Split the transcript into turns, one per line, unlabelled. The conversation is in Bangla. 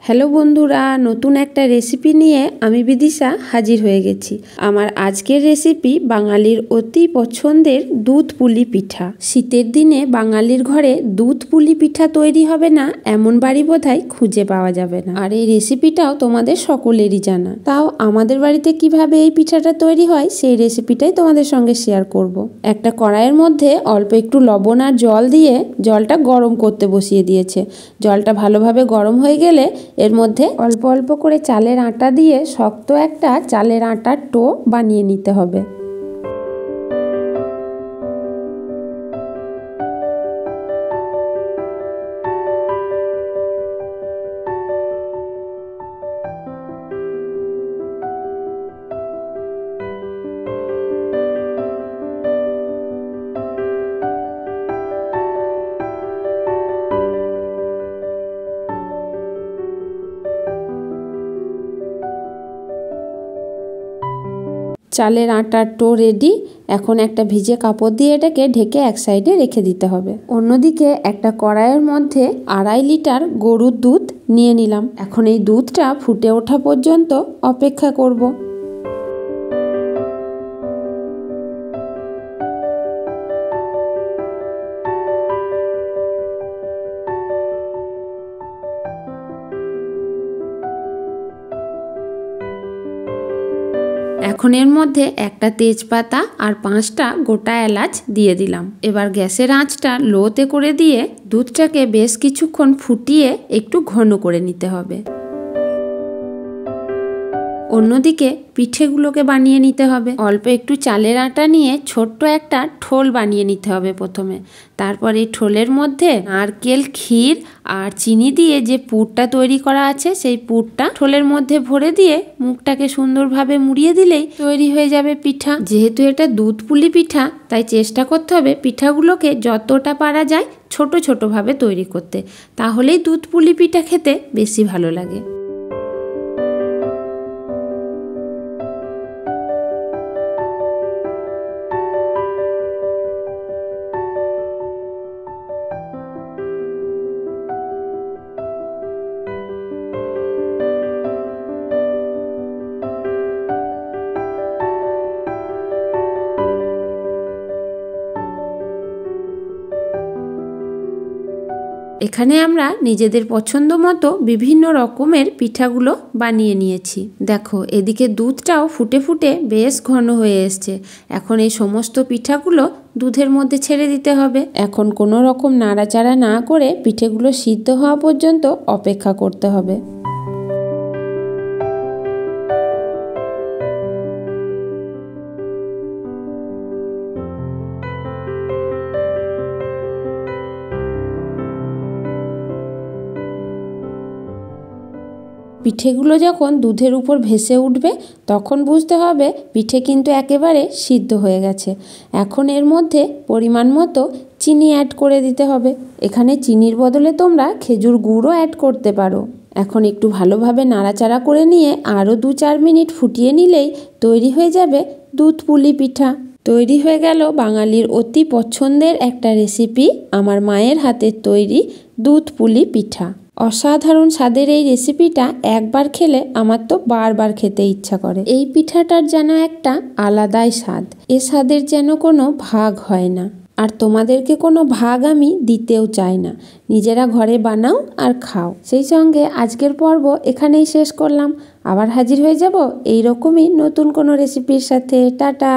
হ্যালো বন্ধুরা, নতুন একটা রেসিপি নিয়ে আমি বিদিশা হাজির হয়ে গেছি। আমার আজকের রেসিপি বাঙালির অতি পছন্দের দুধ পুলি পিঠা। শীতের দিনে বাঙালির ঘরে দুধ পুলি পিঠা তৈরি হবে না এমন বাড়ি বোধহয় খুঁজে পাওয়া যাবে না। আর এই রেসিপিটাও তোমাদের সকলেরই জানা। তাও আমাদের বাড়িতে কিভাবে এই পিঠাটা তৈরি হয় সেই রেসিপিটাই তোমাদের সঙ্গে শেয়ার করব। একটা কড়াইয়ের মধ্যে অল্প একটু লবণ আর জল দিয়ে জলটা গরম করতে বসিয়ে দিয়েছে। জলটা ভালোভাবে গরম হয়ে গেলে এর মধ্যে অল্প অল্প করে চালের আটা দিয়ে শক্ত একটা চালের আটার ডো বানিয়ে নিতে হবে। চালের আটার টো রেডি। এখন একটা ভিজে কাপড় দিয়ে এটাকে ঢেকে এক সাইডে রেখে দিতে হবে। অন্যদিকে একটা কড়াইয়ের মধ্যে 2.5 লিটার গরুর দুধ নিয়ে নিলাম। এখন এই দুধটা ফুটে ওঠা পর্যন্ত অপেক্ষা করব। এখন এর মধ্যে একটা তেজপাতা আর 5টা গোটা এলাচ দিয়ে দিলাম। এবার গ্যাসের আঁচটা লোতে করে দিয়ে দুধটাকে বেশ কিছুক্ষণ ফুটিয়ে একটু ঘন করে নিতে হবে। অন্যদিকে পিঠেগুলোকে বানিয়ে নিতে হবে। অল্প একটু চালের আটা নিয়ে ছোট্ট একটা ঠোল বানিয়ে নিতে হবে প্রথমে। তারপর এই ঠোলের মধ্যে নারকেল, ক্ষীর আর চিনি দিয়ে যে পুরটা তৈরি করা আছে সেই পুরটা ঠোলের মধ্যে ভরে দিয়ে মুখটাকে সুন্দরভাবে মুড়িয়ে দিলেই তৈরি হয়ে যাবে পিঠা। যেহেতু এটা দুধ পুলি পিঠা, তাই চেষ্টা করতে হবে পিঠাগুলোকে যতটা পারা যায় ছোট ছোটভাবে তৈরি করতে, তাহলেই দুধ পুলি পিঠা খেতে বেশি ভালো লাগে। এখানে আমরা নিজেদের পছন্দ মতো বিভিন্ন রকমের পিঠাগুলো বানিয়ে নিয়েছি। দেখো, এদিকে দুধটাও ফুটে ফুটে বেশ ঘন হয়ে এসছে। এখন এই সমস্ত পিঠাগুলো দুধের মধ্যে ছেড়ে দিতে হবে। এখন কোনো রকম নাড়াচাড়া না করে পিঠেগুলো সিদ্ধ হওয়া পর্যন্ত অপেক্ষা করতে হবে। পিঠেগুলো যখন দুধের উপর ভেসে উঠবে তখন বুঝতে হবে পিঠে কিন্তু একেবারে সিদ্ধ হয়ে গেছে। এখন এর মধ্যে পরিমাণ মতো চিনি অ্যাড করে দিতে হবে। এখানে চিনির বদলে তোমরা খেজুর গুড়ও অ্যাড করতে পারো। এখন একটু ভালোভাবে নাড়াচাড়া করে নিয়ে আরও 2-4 মিনিট ফুটিয়ে নিলেই তৈরি হয়ে যাবে দুধ পুলি পিঠা। তৈরি হয়ে গেল বাঙালির অতি পছন্দের একটা রেসিপি, আমার মায়ের হাতের তৈরি দুধ পুলি পিঠা। অসাধারণ স্বাদের এই রেসিপিটা একবার খেলে আমার তো বারবার খেতে ইচ্ছা করে। এই পিঠাটার যেন একটা আলাদাই স্বাদ, এ স্বাদের যেন কোনো ভাগ হয় না। আর তোমাদেরকে কোনো ভাগ আমি দিতেও চাই না। নিজেরা ঘরে বানাও আর খাও। সেই সঙ্গে আজকের পর্ব এখানেই শেষ করলাম। আবার হাজির হয়ে যাব এইরকমই নতুন কোনো রেসিপির সাথে। টাটা।